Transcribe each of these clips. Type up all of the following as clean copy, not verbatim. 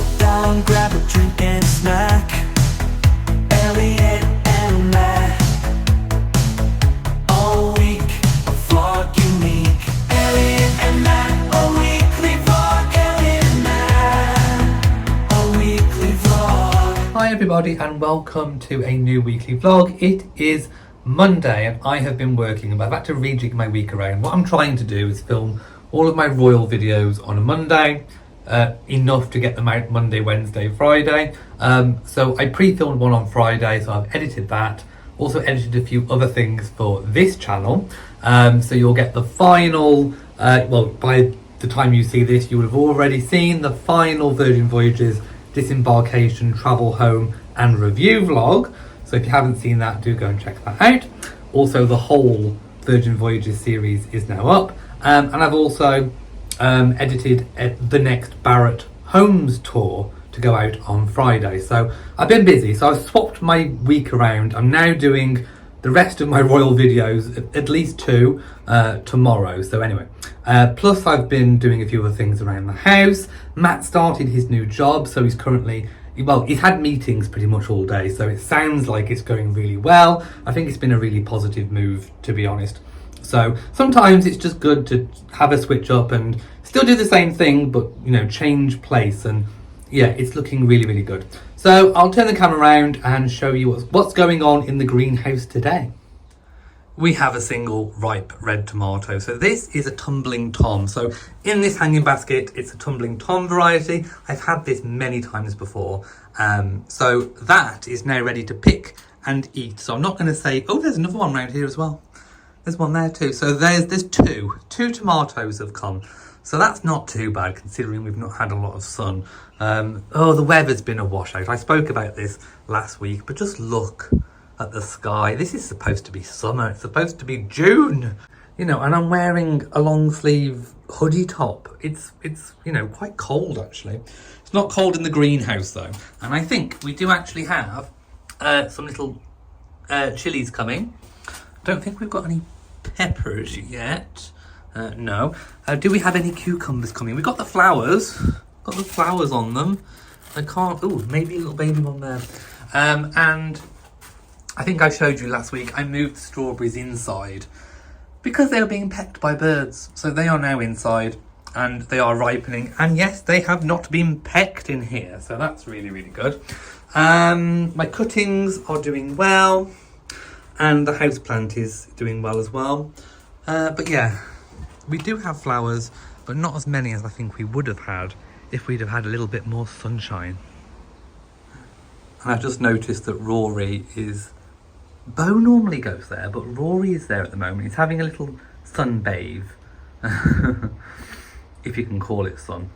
sit down, grab a drink and a snack. Elliot and Matt, all week, a vlog unique. Elliot and Matt, a weekly vlog. Elliot and Matt, a weekly vlog. Hi everybody and welcome to a new weekly vlog. It is Monday and I have been working, but I've had to rejig my week around. What I'm trying to do is film all of my royal videos on a Monday, enough to get them out Monday, Wednesday, Friday. So I pre-filmed one on Friday, so I've edited that. Also edited a few other things for this channel. So you'll get the final, well, by the time you see this, you would have already seen the final Virgin Voyages disembarkation, travel home and review vlog. So if you haven't seen that, do go and check that out. Also, the whole Virgin Voyages series is now up. And I've also edited the next Barrett Homes tour to go out on Friday. So I've been busy. So I've swapped my week around. I'm now doing the rest of my royal videos, at least two, tomorrow. So anyway, plus I've been doing a few other things around the house. Matt started his new job, so he's currently, well, he's had meetings pretty much all day, so it sounds like it's going really well. I think it's been a really positive move, to be honest. So sometimes it's just good to have a switch up and still do the same thing, but, you know, change place. And yeah, it's looking really, really good. So I'll turn the camera around and show you what's going on in the greenhouse today. We have a single ripe red tomato. So this is a tumbling tom. So in this hanging basket, it's a tumbling tom variety. I've had this many times before. So that is now ready to pick and eat. So I'm not going to say, oh, there's another one around here as well. There's one there too. So there's two tomatoes have come. So that's not too bad considering we've not had a lot of sun. Oh, the weather's been a washout. I spoke about this last week, but just look at the sky. This is supposed to be summer. It's supposed to be June, you know, and I'm wearing a long sleeve hoodie top. It's you know, quite cold actually. It's not cold in the greenhouse though. And I think we do actually have some little chilies coming. Don't think we've got any peppers yet. No. Do we have any cucumbers coming? We've got the flowers. Got the flowers on them. I can't. Oh, maybe a little baby one there. And I think I showed you last week, I moved the strawberries inside because they were being pecked by birds. So they are now inside and they are ripening. And yes, they have not been pecked in here. So that's really, really good. My cuttings are doing well. And the houseplant is doing well as well. But yeah, we do have flowers, but not as many as I think we would have had if we'd have had a little bit more sunshine. And I've just noticed that Rory is... Bo normally goes there, but Rory is there at the moment. He's having a little sun bathe, if you can call it sun.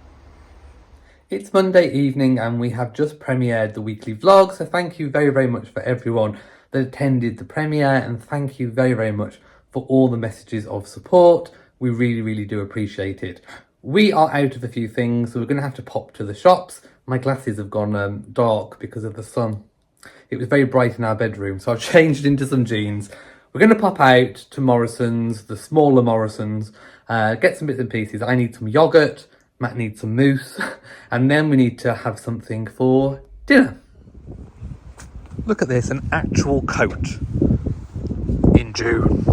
It's Monday evening and we have just premiered the weekly vlog, so thank you very, very much for everyone that attended the premiere, and thank you very, very much for all the messages of support. We really, really do appreciate it. We are out of a few things, so we're going to have to pop to the shops. My glasses have gone dark because of the sun. It was very bright in our bedroom, so I've changed into some jeans. We're going to pop out to Morrison's, the smaller Morrison's, get some bits and pieces. I need some yoghurt, Matt needs some mousse, and then we need to have something for dinner. Look at this, an actual coat in June.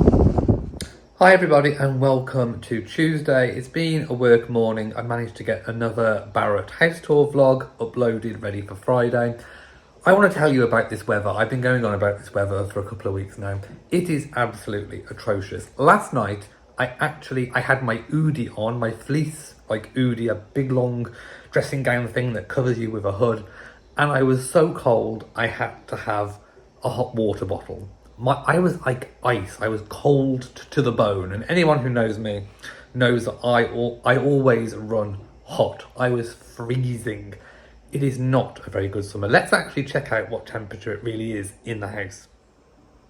Hi everybody and welcome to Tuesday. It's been a work morning. I managed to get another Barrett house tour vlog uploaded, ready for Friday. I want to tell you about this weather. I've been going on about this weather for a couple of weeks now. It is absolutely atrocious. Last night, I had my Oodie on, my fleece, like Oodie, a big long dressing gown thing that covers you with a hood. And I was so cold, I had to have a hot water bottle. I was like ice. I was cold to the bone. And anyone who knows me knows that I always run hot. I was freezing. It is not a very good summer. Let's actually check out what temperature it really is in the house.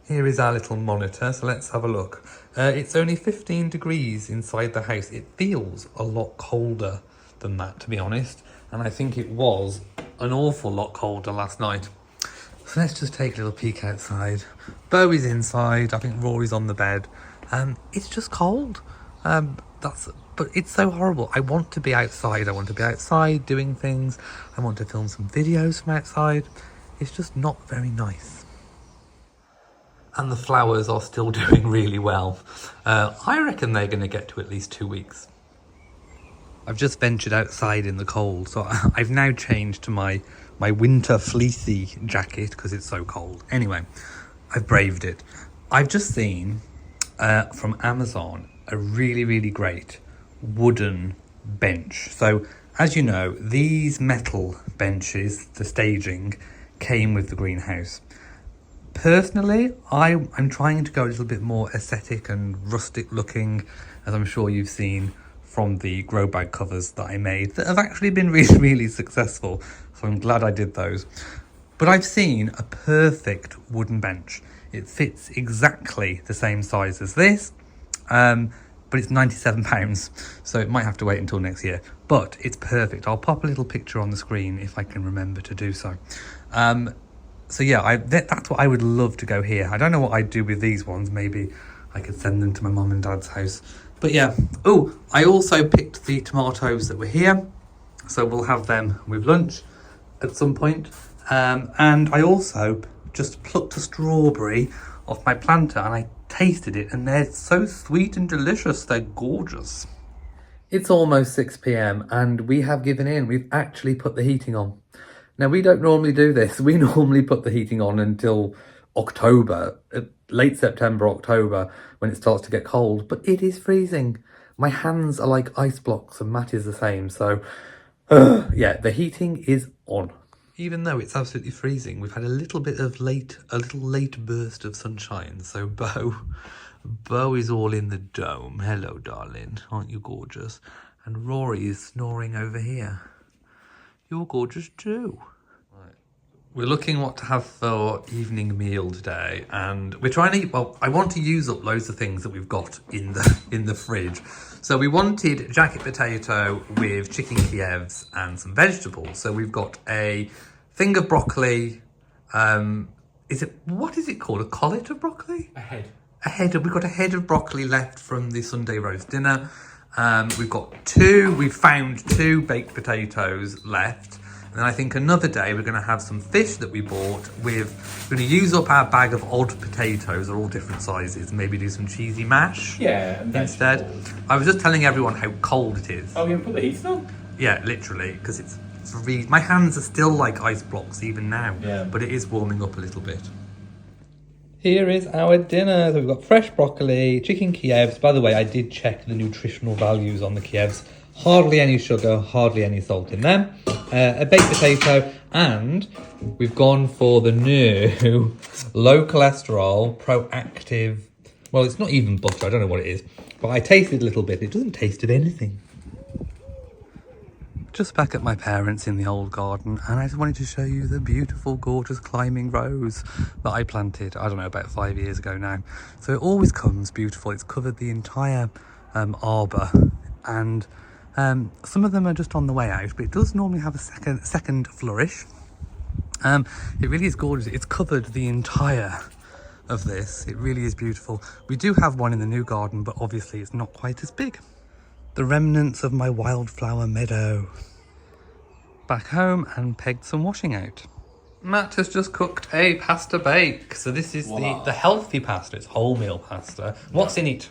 Here is our little monitor, so let's have a look. It's only 15 degrees inside the house. It feels a lot colder than that, to be honest. And I think it was an awful lot colder last night. So let's just take a little peek outside. Bo is inside. I think Rory's on the bed. It's just cold. That's but it's so horrible. I want to be outside. I want to be outside doing things. I want to film some videos from outside. It's just not very nice. And the flowers are still doing really well. I reckon they're going to get to at least 2 weeks. I've just ventured outside in the cold, so I've now changed to my winter fleecy jacket because it's so cold. Anyway, I've braved it. I've just seen from Amazon a really, really great wooden bench. So as you know, these metal benches, the staging, came with the greenhouse. Personally, I'm trying to go a little bit more aesthetic and rustic looking, as I'm sure you've seen from the grow bag covers that I made that have actually been really, really successful. So I'm glad I did those. But I've seen a perfect wooden bench. It fits exactly the same size as this, but it's £97. So it might have to wait until next year, but it's perfect. I'll pop a little picture on the screen if I can remember to do so. So yeah, that's what I would love to go here. I don't know what I'd do with these ones. Maybe I could send them to my mum and dad's house. But yeah, oh, I also picked the tomatoes that were here. So we'll have them with lunch at some point. And I also just plucked a strawberry off my planter and I tasted it and they're so sweet and delicious. They're gorgeous. It's almost 6 p.m. and we have given in. We've actually put the heating on. Now, we don't normally do this. We normally put the heating on until October, late September, October, when it starts to get cold, but it is freezing. My hands are like ice blocks and Matt is the same. So yeah, the heating is on. Even though it's absolutely freezing, we've had a little late burst of sunshine. So Bo is all in the dome. Hello, darling. Aren't you gorgeous? And Rory is snoring over here. You're gorgeous too. Right. We're looking what to have for evening meal today, and we're trying to eat, well, I want to use up loads of things that we've got in the fridge. So we wanted jacket potato with chicken Kievs and some vegetables. So we've got a thing of broccoli. What is it called? A collet of broccoli? A head. We've got a head of broccoli left from the Sunday roast dinner. We've found 2 baked potatoes left. And then I think another day we're going to have some fish that we bought we're going to use up our bag of odd potatoes. They're all different sizes. Maybe do some cheesy mash instead. I was just telling everyone how cold it is. Oh, you haven't put the heating on? Yeah, literally, because it's freezing. My hands are still like ice blocks even now, but it is warming up a little bit. Here is our dinner. So we've got fresh broccoli, chicken Kievs. By the way, I did check the nutritional values on the Kievs. Hardly any sugar, hardly any salt in them. A baked potato, and we've gone for the new low cholesterol, proactive. Well, it's not even butter. I don't know what it is, but I tasted a little bit. It doesn't taste of anything. Just back at my parents' in the old garden, and I just wanted to show you the beautiful, gorgeous climbing rose that I planted, I don't know, about 5 years ago now. So it always comes beautiful. It's covered the entire arbour, and some of them are just on the way out, but it does normally have a second flourish. It really is gorgeous. It's covered the entire of this. It really is beautiful. We do have one in the new garden, but obviously it's not quite as big. The remnants of my wildflower meadow. Back home and pegged some washing out. Matt has just cooked a pasta bake. So this is the healthy pasta. It's wholemeal pasta. What's in it?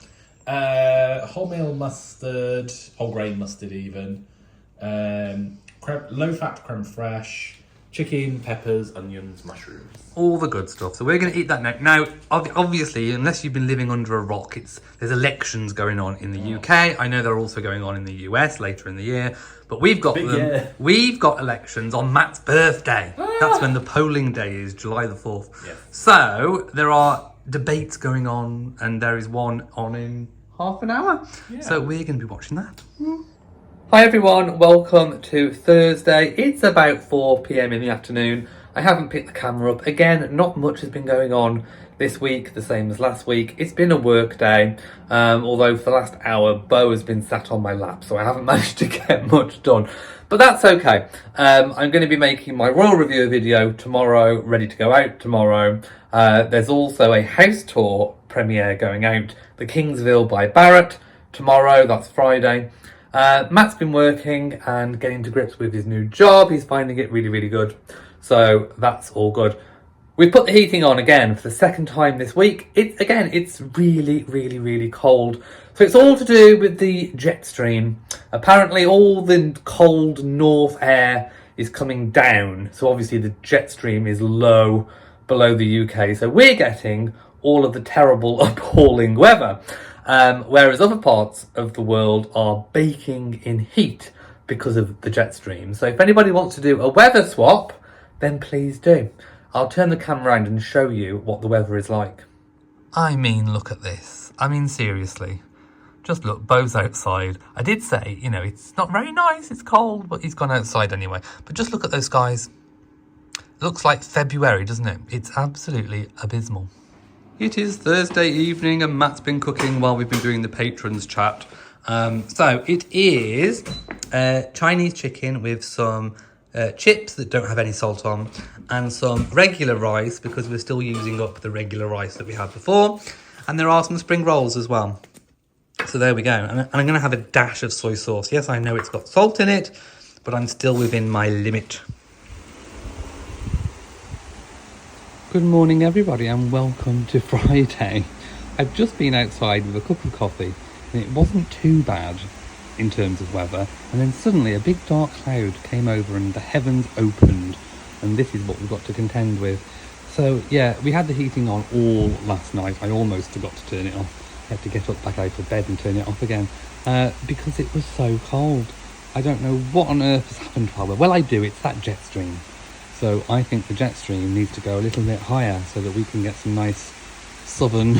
Wholemeal mustard, whole grain mustard even, low fat creme fraiche, chicken, peppers, onions, mushrooms. All the good stuff. So we're going to eat that now. Now, obviously, unless you've been living under a rock, there's elections going on in the UK. I know they're also going on in the US later in the year. But we've got We've got elections on Matt's birthday. That's when the polling day is, July the 4th. Yeah. So there are debates going on, and there is one on in half an hour. Yeah. So we're going to be watching that. Hi everyone, welcome to Thursday. It's about 4 p.m. in the afternoon. I haven't picked the camera up. Again, not much has been going on this week, the same as last week. It's been a work day, although for the last hour, Bo has been sat on my lap, so I haven't managed to get much done. But that's okay. I'm going to be making my royal review video tomorrow, ready to go out tomorrow. There's also a house tour premiere going out, The Kingsville by Barrett, tomorrow, that's Friday. Matt's been working and getting to grips with his new job. He's finding it really, really good. So that's all good. We put the heating on again for the second time this week. It's really, really, really cold. So it's all to do with the jet stream. Apparently all the cold north air is coming down. So obviously the jet stream is low below the UK. So we're getting all of the terrible, appalling weather. Whereas other parts of the world are baking in heat because of the jet stream. So if anybody wants to do a weather swap, then please do. I'll turn the camera around and show you what the weather is like. I mean, look at this. I mean, seriously. Just look, Bo's outside. I did say, you know, it's not very nice, it's cold, but he's gone outside anyway. But just look at those skies. It looks like February, doesn't it? It's absolutely abysmal. It is Thursday evening and Matt's been cooking while we've been doing the patrons chat. So it is Chinese chicken with some chips that don't have any salt on and some regular rice because we're still using up the regular rice that we had before. And there are some spring rolls as well. So there we go. And I'm going to have a dash of soy sauce. Yes, I know it's got salt in it, but I'm still within my limit. Good morning everybody and welcome to Friday. I've just been outside with a cup of coffee and it wasn't too bad in terms of weather, and then suddenly a big dark cloud came over and the heavens opened, and this is what we've got to contend with. So yeah, we had the heating on all last night. I almost forgot to turn it off. I had to get up back out of bed and turn it off again because it was so cold. I don't know what on earth has happened to our weather. Well, I do, it's that jet stream. So I think the jet stream needs to go a little bit higher so that we can get some nice southern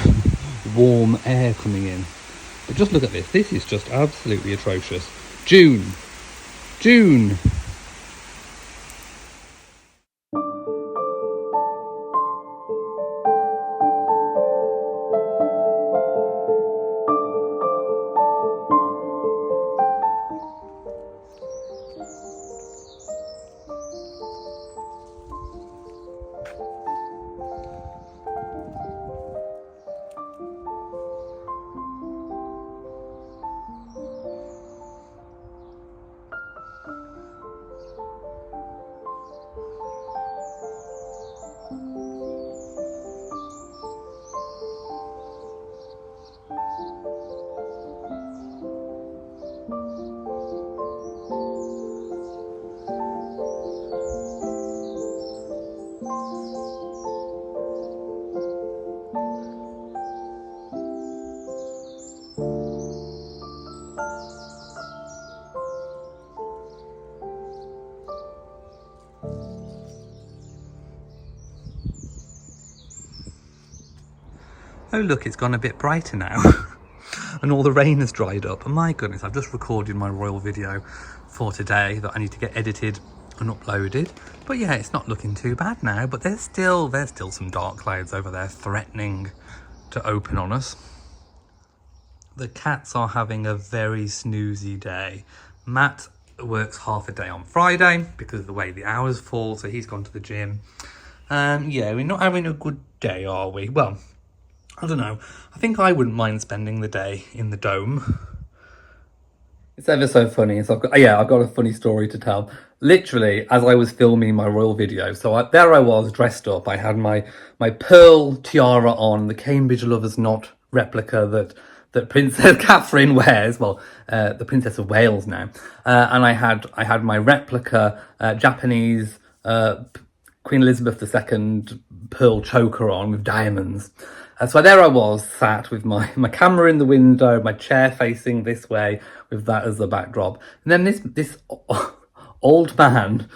warm air coming in. But just look at this. This is just absolutely atrocious. June. Oh look, it's gone a bit brighter now. And all the rain has dried up. And my goodness, I've just recorded my royal video for today that I need to get edited and uploaded. But yeah, it's not looking too bad now, but there's still some dark clouds over there threatening to open on us. The cats are having a very snoozy day. Matt works half a day on Friday because of the way the hours fall, so he's gone to the gym. Yeah, we're not having a good day, are we? Well, I don't know. I think I wouldn't mind spending the day in the dome. It's ever so funny. So I've got a funny story to tell. Literally, as I was filming my royal video, there I was dressed up. I had my pearl tiara on, the Cambridge Lovers Knot replica that Princess Catherine wears. Well, the Princess of Wales now. And I had my replica Japanese Queen Elizabeth II pearl choker on with diamonds. So there I was, sat with my camera in the window, my chair facing this way, with that as the backdrop. And then this old man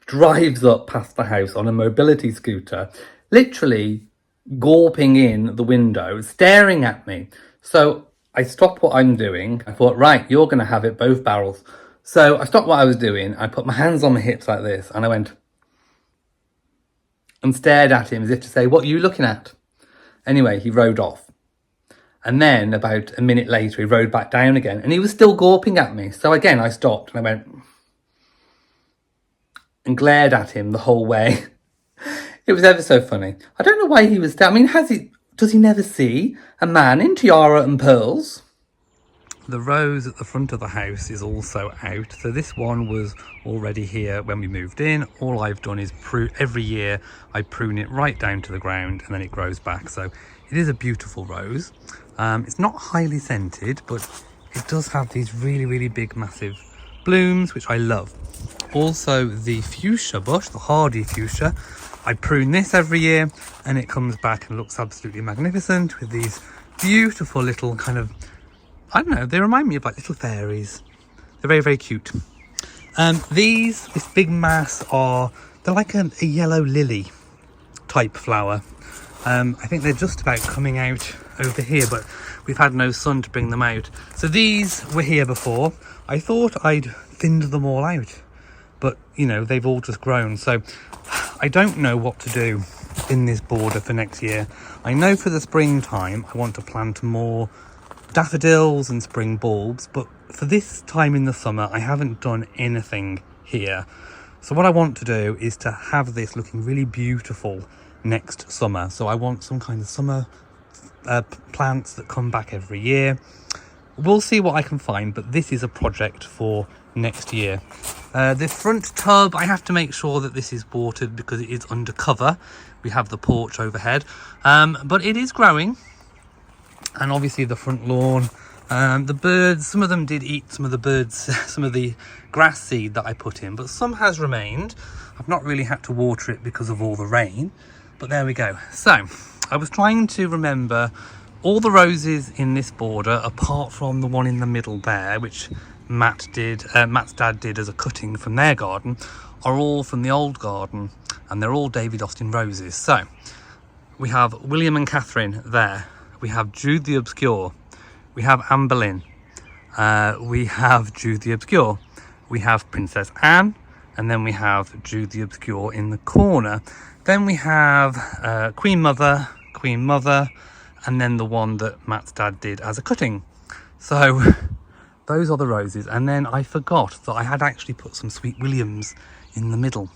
drives up past the house on a mobility scooter, literally gawping in the window, staring at me. So I stopped what I'm doing. I thought, right, you're going to have it both barrels. So I stopped what I was doing. I put my hands on my hips like this, and I went and stared at him as if to say, what are you looking at? Anyway, he rode off. And then about a minute later, he rode back down again and he was still gawping at me. So again, I stopped and I went and glared at him the whole way. It was ever so funny. I don't know why he was does he never see a man in tiara and pearls? The rose at the front of the house is also out. So this one was already here when we moved in. All I've done is every year I prune it right down to the ground and then it grows back. So it is a beautiful rose. It's not highly scented, but it does have these really big massive blooms, which I love. Also the fuchsia bush, the hardy fuchsia, I prune this every year and it comes back and looks absolutely magnificent with these beautiful little kind of, I don't know, they remind me of like little fairies. They're very cute. This big mass they're like a yellow lily type flower. I think they're just about coming out over here, but we've had no sun to bring them out. So these were here before. I thought I'd thinned them all out, but you know, they've all just grown. So I don't know what to do in this border for next year. I know for the springtime, I want to plant more daffodils and spring bulbs, but for this time in the summer I haven't done anything here. So what I want to do is to have this looking really beautiful next summer. So I want some kind of summer plants that come back every year. We'll see what I can find, but this is a project for next year. The front tub, I have to make sure that this is watered because it is undercover. We have the porch overhead, but it is growing. And obviously the front lawn, the birds, some of them did eat some of the birds, some of the grass seed that I put in, but some has remained. I've not really had to water it because of all the rain, but there we go. So I was trying to remember all the roses in this border, apart from the one in the middle there, which Matt's dad did as a cutting from their garden, are all from the old garden, and they're all David Austin roses. So we have William and Catherine there. We have Jude the Obscure, we have Anne Boleyn, we have Jude the Obscure, we have Princess Anne, and then we have Jude the Obscure in the corner. Then we have Queen Mother, and then the one that Matt's dad did as a cutting. So those are the roses. And then I forgot that I had actually put some Sweet Williams in the middle.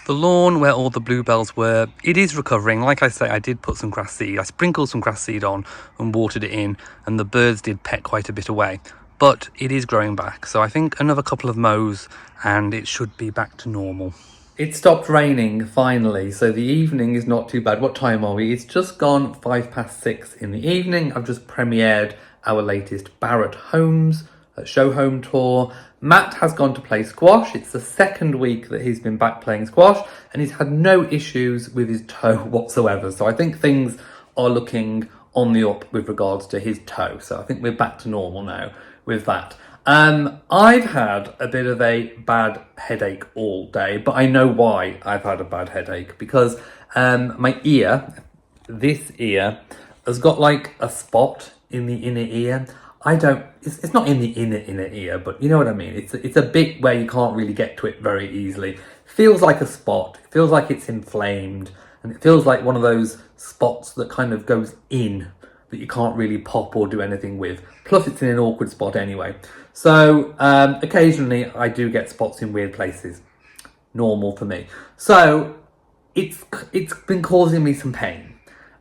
The lawn where all the bluebells were, it is recovering. Like I say, I did put some grass seed. I sprinkled some grass seed on and watered it in, and the birds did peck quite a bit away. But it is growing back. So I think another couple of mows and it should be back to normal. It stopped raining finally, so the evening is not too bad. What time are we? It's just gone 6:05 in the evening. I've just premiered our latest Barrett Homes show home tour. Matt has gone to play squash. It's the second week that he's been back playing squash, and he's had no issues with his toe whatsoever. So I think things are looking on the up with regards to his toe. So I think we're back to normal now with that. I've had a bit of a bad headache all day, but I know why I've had a bad headache, because my ear, this ear, has got like a spot in the inner ear. It's not in the inner ear, but you know what I mean. It's a bit where you can't really get to it very easily. Feels like a spot. It feels like it's inflamed, and it feels like one of those spots that kind of goes in that you can't really pop or do anything with. Plus it's in an awkward spot anyway. So occasionally I do get spots in weird places. Normal for me. So it's been causing me some pain.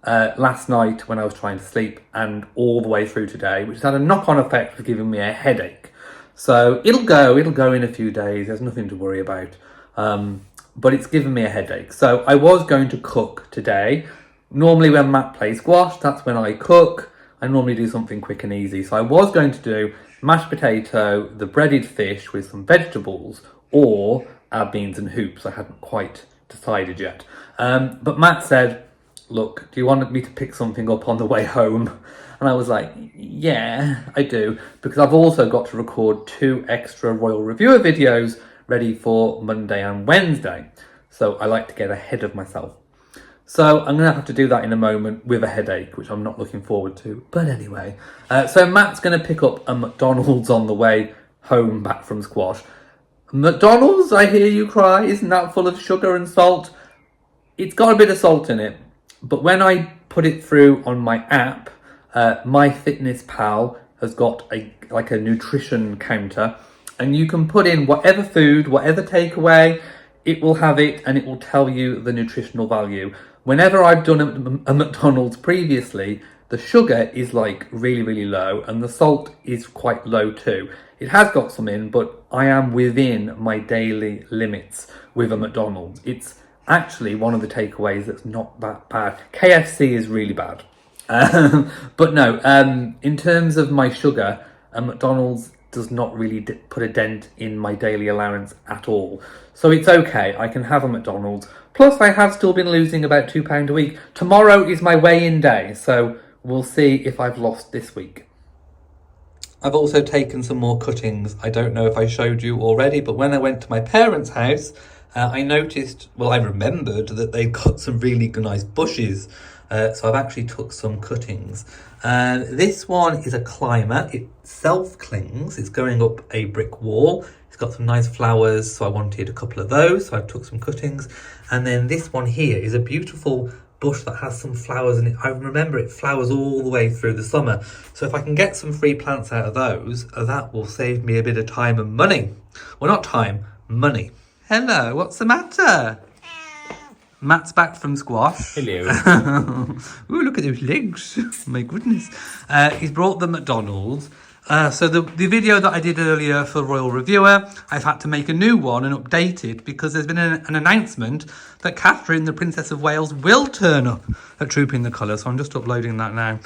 Last night when I was trying to sleep, and all the way through today, which has had a knock-on effect of giving me a headache. So it'll go in a few days. There's nothing to worry about. But it's given me a headache. So I was going to cook today. Normally when Matt plays squash, that's when I cook. I normally do something quick and easy. So I was going to do mashed potato, the breaded fish with some vegetables, or our beans and hoops. I hadn't quite decided yet. But Matt said, look, do you want me to pick something up on the way home? And I was like, yeah, I do. Because I've also got to record 2 extra Royal Reviewer videos ready for Monday and Wednesday. So I like to get ahead of myself. So I'm going to have to do that in a moment with a headache, which I'm not looking forward to. But anyway, so Matt's going to pick up a McDonald's on the way home back from squash. McDonald's, I hear you cry, isn't that full of sugar and salt? It's got a bit of salt in it. But when I put it through on my app, MyFitnessPal has got a nutrition counter, and you can put in whatever food, whatever takeaway, it will have it, and it will tell you the nutritional value. Whenever I've done a McDonald's previously, the sugar is like really low and the salt is quite low too. It has got some in, but I am within my daily limits with a McDonald's. It's actually one of the takeaways that's not that bad. KFC is really bad. But no, in terms of my sugar, a McDonald's does not really put a dent in my daily allowance at all. So it's okay, I can have a McDonald's. Plus I have still been losing about £2 a week. Tomorrow is my weigh-in day, so we'll see if I've lost this week. I've also taken some more cuttings. I don't know if I showed you already, but when I went to my parents' house, I noticed, well, I remembered that they've got some really nice bushes. So I've actually took some cuttings. This one is a climber. It self-clings. It's going up a brick wall. It's got some nice flowers, so I wanted a couple of those. So I took some cuttings. And then this one here is a beautiful bush that has some flowers in it. I remember it flowers all the way through the summer. So if I can get some free plants out of those, that will save me a bit of time and money. Well, not time, money. Hello, what's the matter? Matt's back from squash. Hello. Ooh, look at those legs. My goodness. He's brought the McDonald's. So the video that I did earlier for Royal Reviewer, I've had to make a new one and update it because there's been an announcement that Catherine, the Princess of Wales, will turn up at Trooping the Colours. So I'm just uploading that now.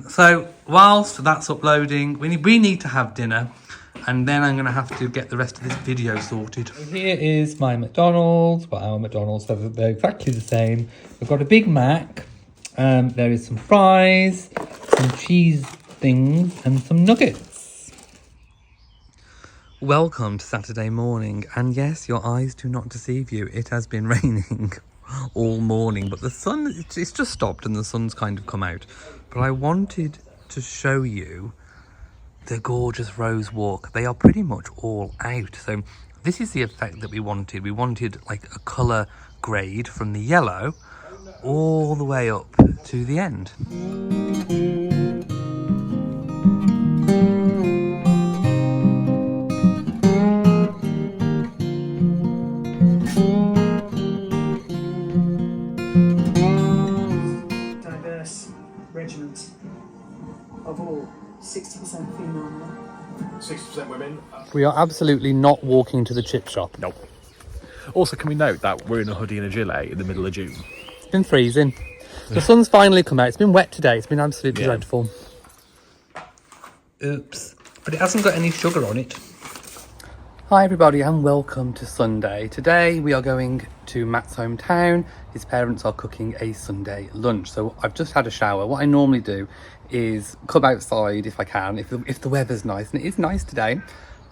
So whilst that's uploading, we need to have dinner. And then I'm going to have to get the rest of this video sorted. Here is my McDonald's. Well, our McDonald's, so they're exactly the same. We've got a Big Mac. There is some fries, some cheese things, and some nuggets. Welcome to Saturday morning. And yes, your eyes do not deceive you. It has been raining all morning, but the sun, it's just stopped and the sun's kind of come out. But I wanted to show you the gorgeous rose walk. They are pretty much all out. So this is the effect that we wanted. We wanted like a colour grade from the yellow all the way up to the end. Diverse regiment of all 60% female now. 60% women. We are absolutely not walking to the chip shop. Nope. Also, can we note that we're in a hoodie and a gilet in the middle of June? It's been freezing. The sun's finally come out. It's been wet today. It's been absolutely dreadful. Oops. But it hasn't got any sugar on it. Hi everybody and welcome to Sunday. Today we are going to Matt's hometown. His parents are cooking a Sunday lunch. So I've just had a shower. What I normally do is come outside if I can, if the weather's nice, and it is nice today.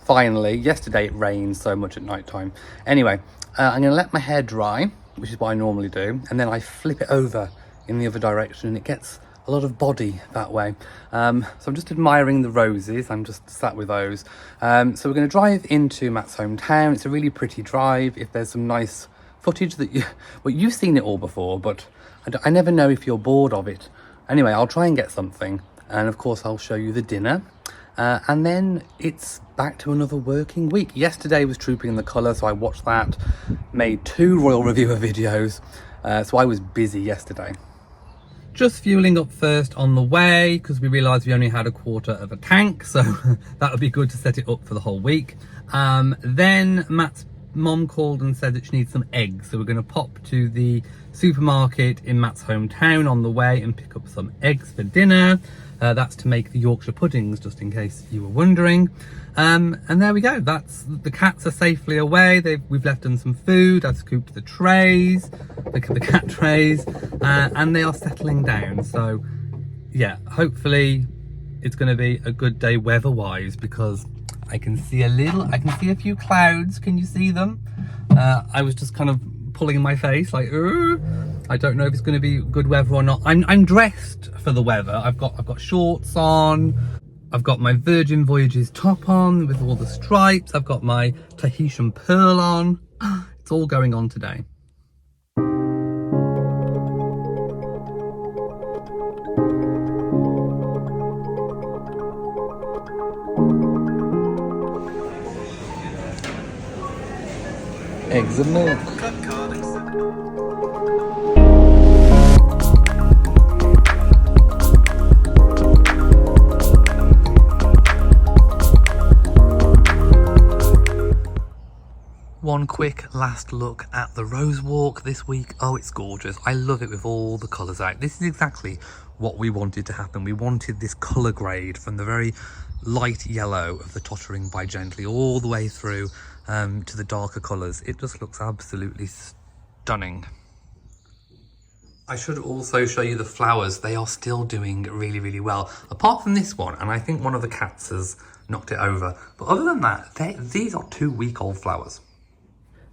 Finally, yesterday it rained so much at night time. Anyway, I'm gonna let my hair dry, which is what I normally do, and then I flip it over in the other direction and it gets a lot of body that way. So I'm just admiring the roses. I'm just sat with those. So we're going to drive into Matt's hometown. It's a really pretty drive. If there's some nice footage that you've seen it all before, but I never know if you're bored of it. Anyway, I'll try and get something, and of course I'll show you the dinner, and then it's back to another working week. Yesterday was Trooping the Colour, so I watched that, made 2 Royal Reviewer videos, so I was busy yesterday. Just fueling up first on the way because we realised we only had a quarter of a tank, so that would be good to set it up for the whole week. Then Matt's mom called and said that she needs some eggs, so we're going to pop to the supermarket in Matt's hometown on the way and pick up some eggs for dinner. That's to make the Yorkshire puddings, just in case you were wondering. And there we go. The cats are safely away. We've left them some food. I've scooped the trays, the cat trays, and they are settling down. So yeah, hopefully it's going to be a good day weather-wise, because I can see a few clouds. Can you see them? I was just kind of pulling my face like, I don't know if it's going to be good weather or not. I'm dressed for the weather. I've got shorts on. I've got my Virgin Voyages top on with all the stripes. I've got my Tahitian pearl on. It's all going on today. Eggs and milk. One quick last look at the rose walk this week. Oh, it's gorgeous. I love it with all the colours out. This is exactly what we wanted to happen. We wanted this colour grade from the very light yellow of the Tottering by Gently all the way through to the darker colours. It just looks absolutely stunning. I should also show you the flowers. They are still doing really, really well. Apart from this one, and I think one of the cats has knocked it over. But other than that, these are 2-week-old flowers.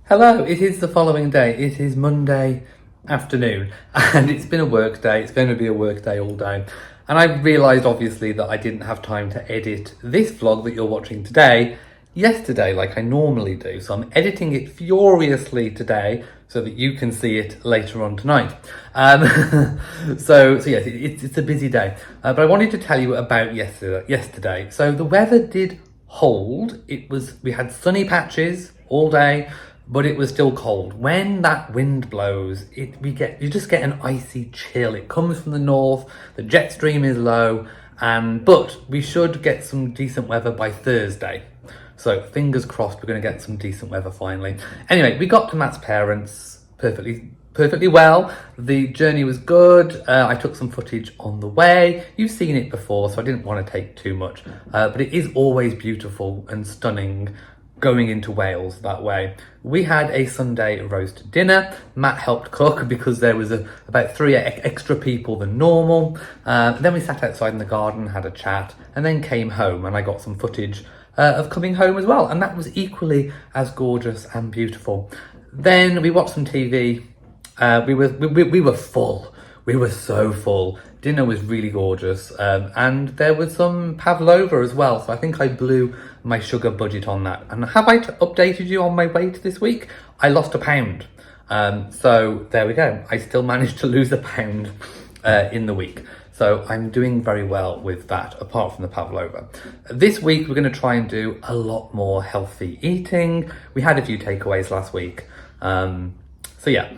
Hello, it is the following day. It is Monday afternoon and it's been a work day. It's going to be a work day all day. And I realised obviously that I didn't have time to edit this vlog that you're watching today yesterday like I normally do. So I'm editing it furiously today so that you can see it later on tonight. So yes, it's a busy day. But I wanted to tell you about yesterday. So the weather did hold. We had sunny patches all day, but it was still cold. When that wind blows, you just get an icy chill. It comes from the north, the jet stream is low, but we should get some decent weather by Thursday. So fingers crossed we're going to get some decent weather finally. Anyway, we got to Matt's parents perfectly well. The journey was good. I took some footage on the way. You've seen it before, so I didn't want to take too much. But it is always beautiful and stunning going into Wales that way. We had a Sunday roast dinner. Matt helped cook because there was about 3 extra people than normal. Then we sat outside in the garden, had a chat, and then came home, and I got some footage of coming home as well, and that was equally as gorgeous and beautiful. Then we watched some TV. We were full. We were so full. Dinner was really gorgeous, and there was some pavlova as well, so I think I blew my sugar budget on that. And have I updated you on my weight this week? I lost £1 pound. So there we go. I still managed to lose £1 pound in the week. So I'm doing very well with that, apart from the pavlova. This week, we're going to try and do a lot more healthy eating. We had a few takeaways last week. So yeah,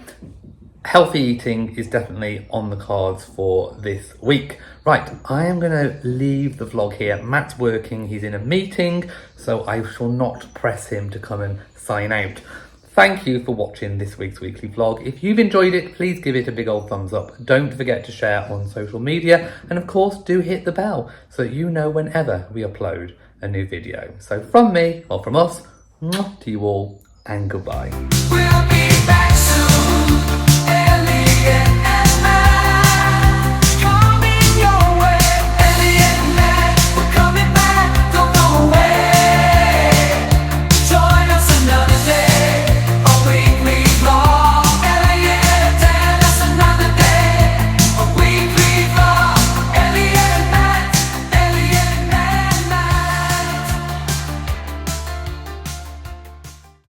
healthy eating is definitely on the cards for this week. Right, I am going to leave the vlog here. Matt's working, he's in a meeting, so I shall not press him to come and sign out. Thank you for watching this week's weekly vlog. If you've enjoyed it, please give it a big old thumbs up. Don't forget to share on social media. And of course, do hit the bell so that you know whenever we upload a new video. So from me, or from us, to you all, and goodbye. We'll be back.